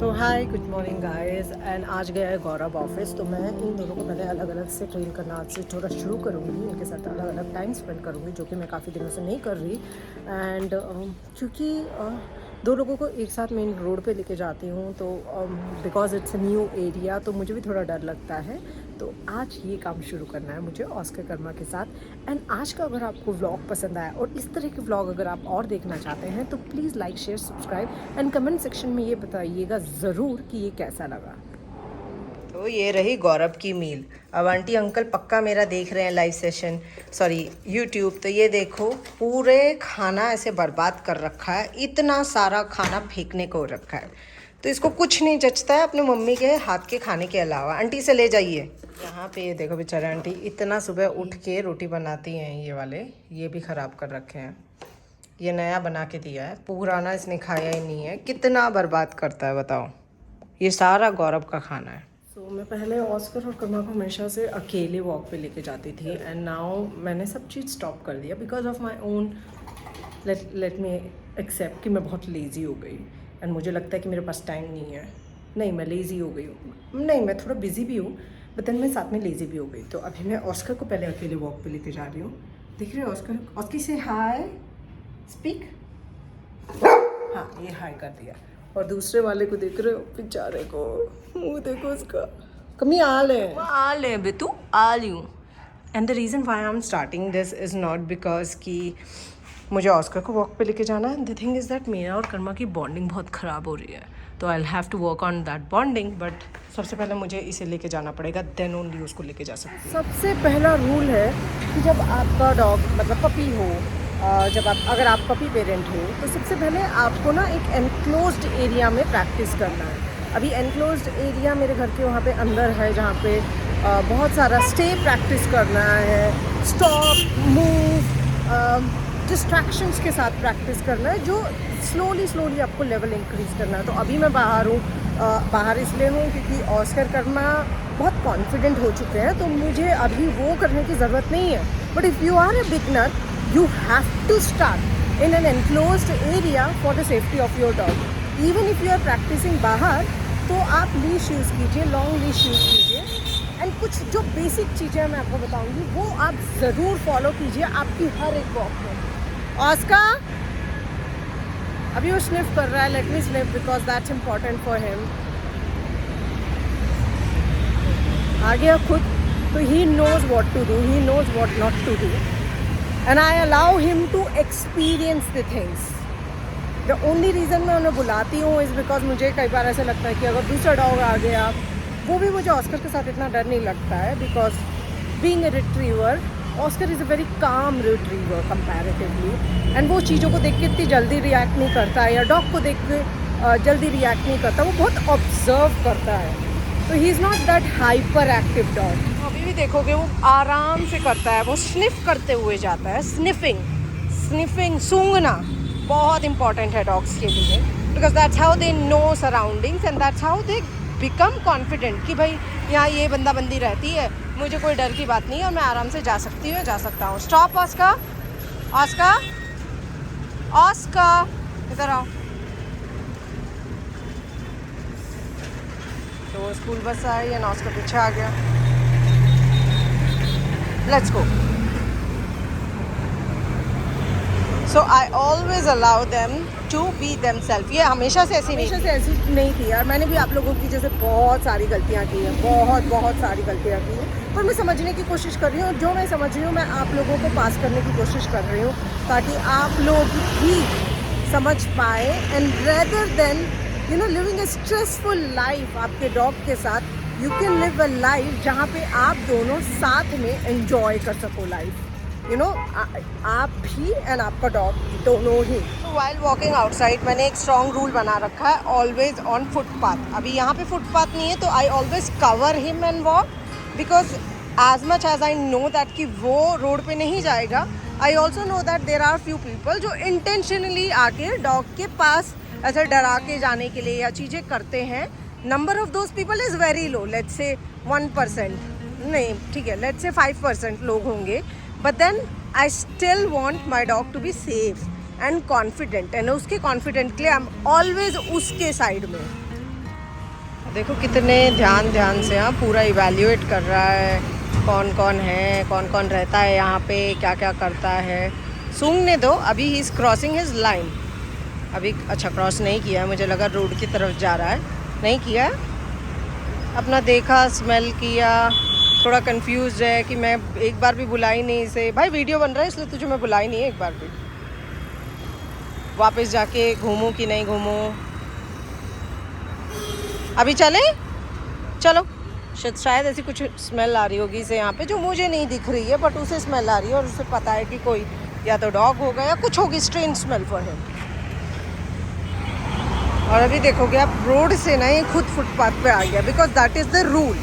So high good morning guys. And आज गया है गौरव ऑफिस, तो मैं इन दोनों को पहले अलग अलग से ट्रेन करना आज से थोड़ा शुरू करूँगी। इनके साथ अलग अलग टाइम स्पेंड करूँगी, जो कि मैं काफ़ी दिनों से नहीं कर रही। एंड क्योंकि दो लोगों को एक साथ मेन रोड पे लेके जाती हूँ, तो बिकॉज इट्स न्यू एरिया, तो मुझे भी थोड़ा डर लगता है। तो आज ये काम शुरू करना है मुझे ऑस्कर कर्मा के साथ। एंड आज का अगर आपको व्लॉग पसंद आया और इस तरह के व्लॉग अगर आप और देखना चाहते हैं, तो please like share subscribe and comment section में ये बताइएगा ज़रूर कि ये कैसा लगा। तो ये रही गौरव की मील। अब आंटी अंकल पक्का मेरा देख रहे हैं लाइव सेशन, सॉरी यूट्यूब। तो ये देखो, पूरे खाना ऐसे बर्बाद कर रखा है, इतना सारा खाना फेंकने को रखा है। तो इसको कुछ नहीं जचता है अपने मम्मी के हाथ के खाने के अलावा। आंटी से ले जाइए। यहाँ पे ये देखो बेचारे आंटी इतना सुबह उठ के रोटी बनाती हैं। ये वाले ये भी ख़राब कर रखे हैं। ये नया बना के दिया है, पुराना इसने खाया ही नहीं है। कितना बर्बाद करता है बताओ। ये सारा गौरव का खाना है। तो मैं पहले ऑस्कर और कर्मा को हमेशा से अकेले वॉक पे लेके जाती थी, एंड नाउ मैंने सब चीज़ स्टॉप कर दिया because of my own let me accept कि मैं बहुत लेज़ी हो गई। एंड मुझे लगता है कि मेरे पास टाइम नहीं है। नहीं, मैं लेज़ी हो गई हूँ। नहीं, मैं थोड़ा बिजी भी हूँ, बट देन मैं साथ में लेज़ी भी हो गई। तो अभी मैं ऑस्कर को पहले अकेले वॉक पे लेके जा रही हूँ। देख रहे हो ऑस्कर? ऑस्कर से हाय स्पीक। हाँ, ये हाय कर दिया। और दूसरे वाले को देख रहे हो, बेचारे को मुँह देखो उसका। कमी आल है बेतू, आल यू। And the reason why I am starting this is not because कि मुझे ऑस्कर को वॉक पे लेके जाना है। द थिंग इज़ दैट मेरा और कर्मा की बॉन्डिंग बहुत ख़राब हो रही है, तो I have to work on that bonding. But सबसे पहले मुझे इसे लेके जाना पड़ेगा, देन ओनली उसको लेके जा सकती हूँ। सबसे पहला रूल है कि जब आपका डॉग मतलब पपी हो, अगर आप पपी पेरेंट हो, तो सबसे पहले आपको ना एक एनक्लोज्ड एरिया में प्रैक्टिस करना है। अभी एनक्लोज्ड एरिया मेरे घर के वहाँ पे अंदर है, जहाँ पे बहुत सारा स्टे प्रैक्टिस करना है, स्टॉप मूव डिस्ट्रैक्शंस के साथ प्रैक्टिस करना है, जो स्लोली आपको लेवल इंक्रीज़ करना है। तो अभी मैं बाहर हूँ, बाहर इसलिए हूँ क्योंकि ऑस्कर कर्मा बहुत कॉन्फिडेंट हो चुके हैं, तो मुझे अभी वो करने की ज़रूरत नहीं है। But if you are a beginner, you have to start in an enclosed area for the safety of your dog. Even if you are practicing बाहर, तो आप लीश यूज़ कीजिए, लॉन्ग लीश यूज़ कीजिए। एंड कुछ जो basic चीज़ें मैं आपको बताऊंगी, वो आप ज़रूर फॉलो कीजिए आपकी हर एक वॉक में। ऑस्कर अभी वो स्निफ कर रहा है, let me sniff because that's important for him. आ गया खुद, तो he knows what to do, he knows what not to do, and I allow him to experience the things. The only reason मैं उन्हें बुलाती हूँ is because मुझे कई बार ऐसा लगता है कि अगर दूसरा डॉग आ गया, वो भी मुझे ऑस्कर के साथ इतना डर नहीं लगता है, because being a retriever, Oscar is a very calm retriever comparatively, and वो चीज़ों को देख के इतनी जल्दी रिएक्ट नहीं करता है, या डॉग को देख के जल्दी रिएक्ट नहीं करता, वो बहुत ऑब्जर्व करता है। तो he is not that hyper active dog. अभी भी देखोगे वो आराम से करता है, वो स्निफ करते हुए जाता है। स्निफिंग सूंघना बहुत इंपॉर्टेंट है डॉग्स के लिए, because that's how they know surroundings and that's how they become confident कि भाई यहाँ ये बंदा बंदी रहती है, मुझे कोई डर की बात नहीं है और मैं आराम से जा सकती हूँ, जा सकता हूँ। स्टॉप ऑस्कर, ऑस्कर, ऑस्कर, इधर आओ। तो school bus I and Oscar पीछे आ गया। Let's go. So I always allow them to be themselves. ये हमेशा से ऐसी नहीं थी यार। मैंने भी आप लोगों की जैसे बहुत सारी गलतियाँ की हैं, बहुत सारी गलतियाँ की हैं, पर मैं समझने की कोशिश कर रही हूँ। जो मैं समझ रही हूँ, मैं आप लोगों को पास करने की कोशिश कर रही हूँ, ताकि आप लोग भी समझ पाए। And rather than living A stressful life आपके डॉग के साथ, you can live a life जहाँ पे आप दोनों साथ में एंजॉय कर सको लाइफ। आप भी एंड आपका डॉग दोनों ही। तो वाइल वॉकिंग आउटसाइड मैंने एक स्ट्रॉन्ग रूल बना रखा है, ऑलवेज ऑन फुटपाथ। अभी यहाँ पे फुटपाथ नहीं है, तो I always cover him and walk, because as much as I know that कि वो रोड पे नहीं जाएगा, I also know that there are few people जो इंटेंशनली आके डॉग के पास ऐसे डरा के जाने के लिए या चीज़ें करते हैं। Number of those people is very low, let's say 1%, नहीं ठीक है, लेट्स से 5% लोग होंगे, but then I still want my dog to be safe and confident, and उसके कॉन्फिडेंट के लिए आई एम ऑलवेज उसके साइड में। देखो कितने ध्यान से यहाँ पूरा इवैल्यूएट कर रहा है, कौन कौन है, कौन कौन रहता है यहाँ पे, क्या क्या करता है। सूंघने दो, अभी he is crossing his line. अभी अच्छा क्रॉस नहीं किया है, मुझे लगा रोड की तरफ जा रहा है, नहीं किया। अपना देखा, स्मेल किया, थोड़ा कंफ्यूज है कि मैं एक बार भी बुलाई नहीं इसे। भाई वीडियो बन रहा है इसलिए तुझे मैं बुलाई नहीं है एक बार भी। वापस जाके घूमूं कि नहीं घूमूं, अभी चले चलो। शायद ऐसी कुछ स्मेल आ रही होगी इसे यहाँ पे जो मुझे नहीं दिख रही है, बट उसे स्मेल आ रही है और उसे पता है कि कोई या तो डॉग होगा या कुछ होगी, स्ट्रेंज स्मेल फॉर हिम। और अभी देखोगे आप रोड से ना ये खुद फुटपाथ पे आ गया, because that is the rule.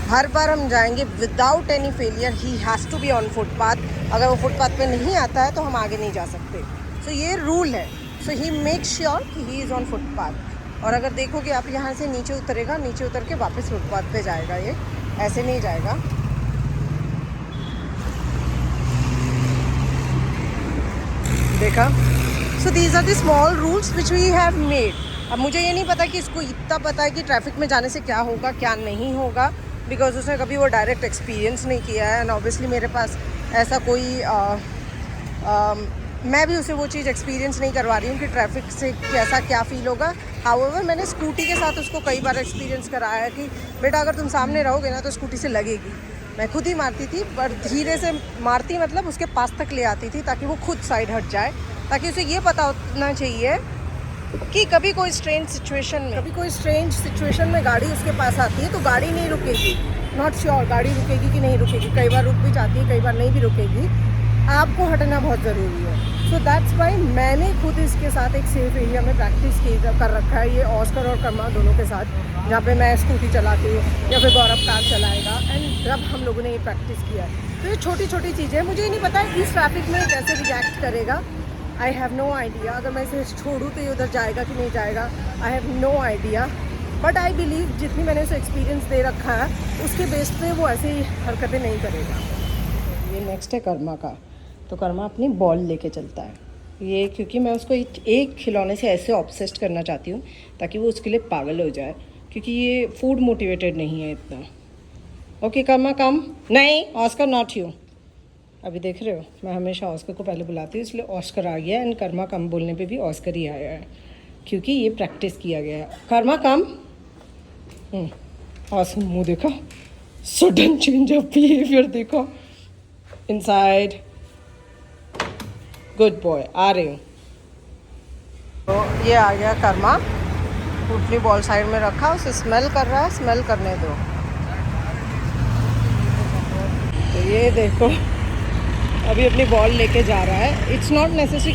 हर बार हम जाएंगे without any failure, he has to be on footpath. अगर वो फुटपाथ पे नहीं आता है तो हम आगे नहीं जा सकते। सो ये रूल है। सो ही मेक श्योर कि ही इज़ ऑन फुटपाथ। और अगर देखोगे आप यहाँ से नीचे उतरेगा, नीचे उतर के वापस फुटपाथ पे जाएगा, ये ऐसे नहीं जाएगा। देखा। So these are the small rules which we have made. अब मुझे ये नहीं पता कि इसको इतना पता है कि ट्रैफिक में जाने से क्या होगा क्या नहीं होगा, बिकॉज उसने कभी वो डायरेक्ट एक्सपीरियंस नहीं किया है। एंड ऑब्वियसली मेरे पास ऐसा कोई मैं भी उसे वो चीज़ एक्सपीरियंस नहीं करवा रही हूँ कि ट्रैफिक से कैसा क्या फ़ील होगा। हाउएवर मैंने स्कूटी के साथ उसको कई बार एक्सपीरियंस कराया है कि बेटा अगर तुम सामने रहोगे ना तो स्कूटी से लगेगी। मैं खुद ही मारती थी, पर धीरे से मारती, मतलब उसके पास तक ले आती थी ताकि वो खुद साइड हट जाए, ताकि उसे ये पता होना चाहिए कि कभी कोई स्ट्रेंज सिचुएशन में गाड़ी उसके पास आती है तो गाड़ी नहीं रुकेगी। नॉट श्योर गाड़ी रुकेगी कि नहीं रुकेगी, कई बार रुक भी जाती है, कई बार नहीं भी रुकेगी। आपको हटना बहुत ज़रूरी है। सो दैट्स वाई मैंने खुद इसके साथ एक सेफ एरिया में प्रैक्टिस कर रखा है, ये ऑस्कर और कर्मा दोनों के साथ, जहाँ पे मैं स्कूटी चलाती हूँ या फिर गौरव कार चलाएगा। एंड जब हम लोगों ने ये प्रैक्टिस किया है तो ये छोटी छोटी चीज़ें, मुझे ही नहीं पता इस ट्रैफिक में कैसे रिएक्ट करेगा। I have no idea. अगर मैं इसे छोड़ूँ तो ये उधर जाएगा कि नहीं जाएगा, I have no idea. But I believe जितनी मैंने उसे एक्सपीरियंस दे रखा है उसके बेस पे वो ऐसी हरकतें नहीं करेगा। ये नेक्स्ट है कर्मा का। तो कर्मा अपनी बॉल लेके चलता है ये, क्योंकि मैं उसको एक खिलौने से ऐसे ऑब्सेस्ड करना चाहती हूँ ताकि वो उसके लिए पागल हो जाए, क्योंकि ये फूड मोटिवेटेड नहीं है इतना। ओके कर्मा कम। नहीं ऑस्कर नॉट यू। अभी देख रहे हो मैं हमेशा ऑस्कर को पहले बुलाती हूँ, इसलिए ऑस्कर आ गया। एंड कर्मा कम बोलने पे भी ऑस्कर ही आया है, क्योंकि ये प्रैक्टिस किया गया है। कर्मा कम। ऑस्कर मुँह देखा, सडन चेंज ऑफ बिहेवियर देखा। इनसाइड, गुड बॉय, आ रही हूँ। तो ये आ गया कर्मा, अपनी बॉल साइड में रखा, उसे स्मेल कर रहा है, स्मेल करने दो। तो ये देखो अभी अपनी बॉल लेके जा रहा है। It's not necessary.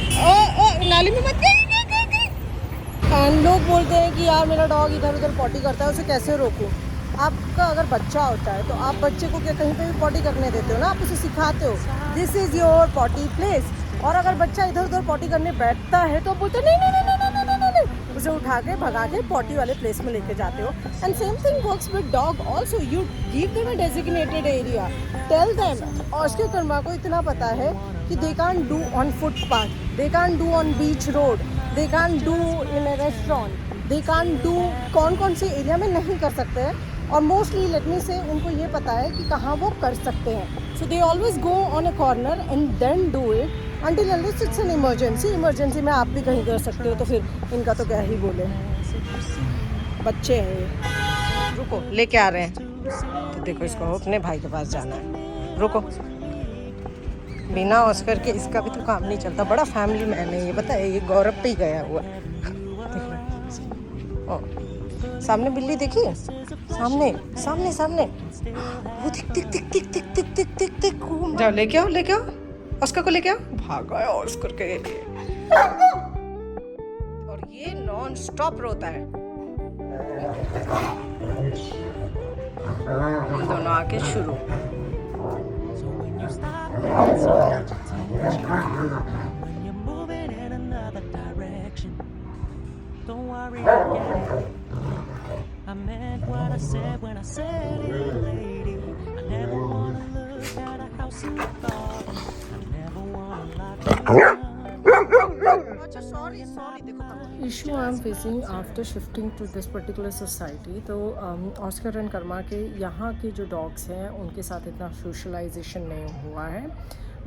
नाली में मत गई। लोग बोलते हैं कि यार मेरा डॉग इधर उधर पॉटी करता है, उसे कैसे रोकूं। आपका अगर बच्चा होता है तो आप बच्चे को क्या कहीं पे भी पॉटी करने देते हो ना, आप उसे सिखाते हो this is your potty place. और अगर बच्चा इधर उधर पॉटी करने बैठता है तो आप बोलते हो नहीं नहीं नहीं नहीं नहीं नहीं नहीं, उसे उठा के भगा के पॉटी वाले प्लेस में लेके जाते हो। And same thing works with dog also. You give them a designated area, tell them. Oscar Karma को इतना पता है कि they can't do on footpath, they can't do on बीच road, they can't do in a restaurant, they can't do, कौन कौन से area में नहीं कर सकते हैं। और मोस्टली लेट मी से उनको ये पता है कि कहाँ वो कर सकते हैं। So they always go on a corner and then do it until unless it's an emergency. Emergency में आप भी कहीं कर सकते हो, तो फिर इनका तो क्या ही बोले, बच्चे हैं ये। रुको लेके आ रहे हैं। तो देखो इसको अपने भाई के पास जाना है, रुको। बिना ऑस्कर के इसका भी तो काम नहीं चलता, बड़ा फैमिली मैन है ये, पता है ये गौरव पे ही गया हुआ। सामने बिल्ली देखी, सामने सामने सामने वो दिख दिख दिख दिख दिख दिख दिख दिख दिख। जाओ लेके आओ, लेके आओ ऑस्कर को, लेके आओ। भागा है ऑस्कर के लिए, और ये नॉन स्टॉप रोता है। दोनों आके शुरू। Don't worry, I get it. I meant what I said when I said it, lady. I never wanna look at a house in the garden. I never wanna lock it down. अच्छा sorry देखो issue I'm facing after shifting to this particular society, तो Oscar and Karma के यहाँ के जो dogs हैं उनके साथ इतना सोशलाइजेशन नहीं हुआ है,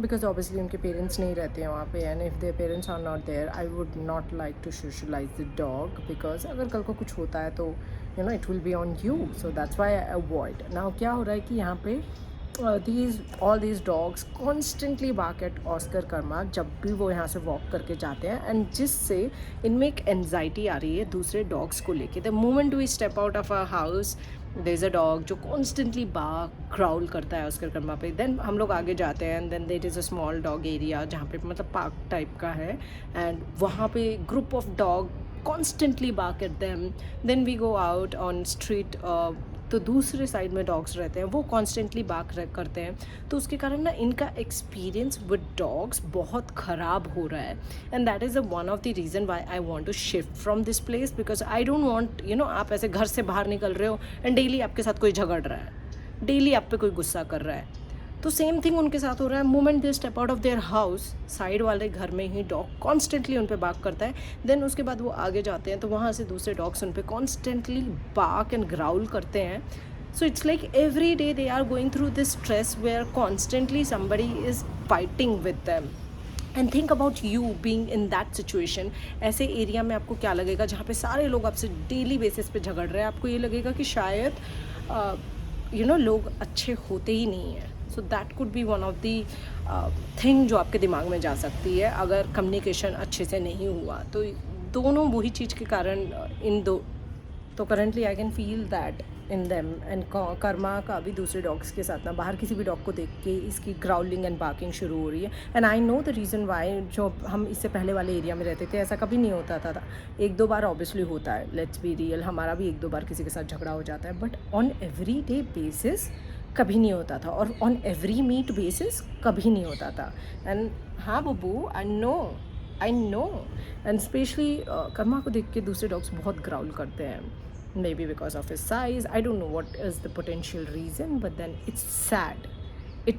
बिकॉज ऑब्वियसली उनके पेरेंट्स नहीं रहते हैं वहाँ पे, and if their parents are not there I would not like to socialise the dog, because अगर कल को कुछ होता है तो you know it will be on you, so that's why I avoid. Now क्या हो रहा है कि यहाँ पे all these dogs constantly bark at Oscar Karma जब भी वो यहाँ से वॉक करके जाते हैं, एंड जिससे इनमें एक एनजाइटी आ रही है दूसरे डॉग्स को लेके। The moment we step out of our house there is a dog जो कॉन्स्टेंटली बार्क क्राउल करता है ऑस्कर कर्मा पे। देन हम लोग आगे जाते हैं and then there is a small dog area जहाँ पे मतलब पार्क टाइप का है, एंड वहाँ पे group of dog constantly bark at them. Then we go out on street, तो दूसरे साइड में डॉग्स रहते हैं वो कॉन्स्टेंटली बार्क करते हैं, तो उसके कारण ना इनका एक्सपीरियंस विद डॉग्स बहुत ख़राब हो रहा है। And that is one of the reason why I want to shift from this place, because I don't want you know आप ऐसे घर से बाहर निकल रहे हो एंड डेली आपके साथ कोई झगड़ रहा है, डेली आप पे कोई गुस्सा कर रहा है, तो सेम थिंग उनके साथ हो रहा है। Moment they step out of their house, side वाले घर में ही डॉग कॉन्स्टेंटली उन पे बार्क करता है। देन उसके बाद वो आगे जाते हैं तो वहाँ से दूसरे डॉग्स उन पे कॉन्स्टेंटली बार्क एंड ग्राउल करते हैं। So it's like every day they are going through this stress where constantly somebody is fighting with them. And think about you being in that situation. ऐसे area में आपको क्या लगेगा जहाँ पे सारे लोग आपसे डेली बेसिस पे झगड़ रहे हैं? आपको ये लगेगा कि शायद यू नो लोग अच्छे होते ही नहीं हैं। So that could be one of the thing जो आपके दिमाग में जा सकती है अगर कम्युनिकेशन अच्छे से नहीं हुआ। तो दोनों वही चीज़ के कारण इन दो, तो currently I can feel that in them. And Karma का भी दूसरे डॉग्स के साथ ना बाहर किसी भी डॉग को देख के इसकी ग्राउलिंग एंड बार्किंग शुरू हो रही है। And I know the reason Y. जो हम इससे पहले वाले एरिया में रहते थे ऐसा कभी नहीं होता था, एक दो बार ऑब्वियसली होता है, लेट्स बी रियल, हमारा भी एक दो बार किसी के साथ झगड़ा हो जाता है, but on every day basis कभी नहीं होता था, और ऑन एवरी मीट बेसिस कभी नहीं होता था। एंड हाँ Babbu, I know and specially Karma को देख के दूसरे डॉग्स बहुत ग्राउल करते हैं, maybe because of his size, I don't know what is the potential reason, but then it's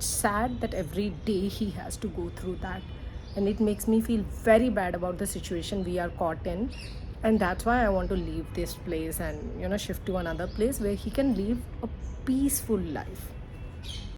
sad that every day he has to go through that, and it makes me feel very bad about the situation we are caught in, and that's why I want to leave this place and you know shift to another place where he can live a peaceful life.